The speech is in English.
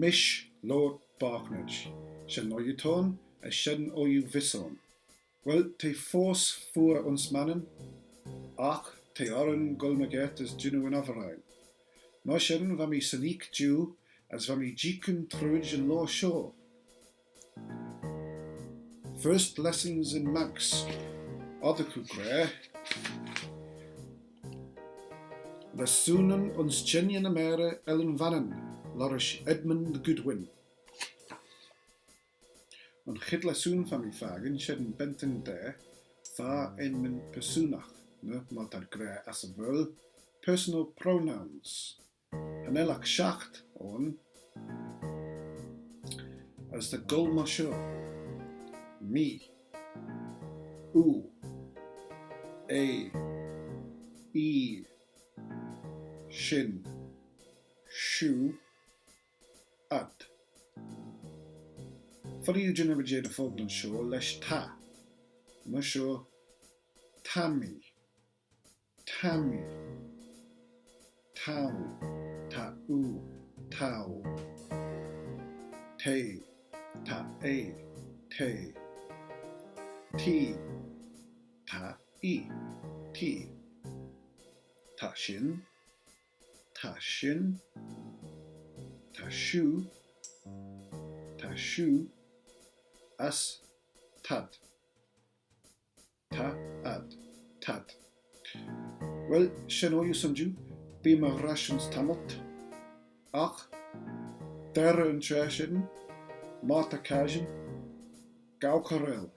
Mish Loayrt Boghtynid, sin oiútón a sin oiú visón. Wel, te fós fuair ons mannen, ach te Ayrn gulmagert as djunu an avarain. No sin va mi sanik dju as va mi jeeaghyn truid an law shoh. First lessons in Manx. Adderku gre. Lessoon ons jeeaghyn amere ellen vannen, larish Edmund the Goodwin. An chid lessoon van mi fagen shed bentyn farenmyn persoonagh, mat ar gre as a bul, personal pronouns. Hanelach shacht on as the gulma shoh. Me, u, a, e, shin, shoh, at. Fyrr yw dyn nhw jyd y ffogl yn shoh leis ta. Mae shoh tammy, tammy, taw, ta u, taw, te, ta e, te, ti, ta i, ti, ta shin, ta shin, ta shoh, ta shoh, as tad. Ta ad tad. Wel, sin oiw symdiw, bi ma rasians tamot, ach, der yn tresyn, mat a casyn, gaw corel.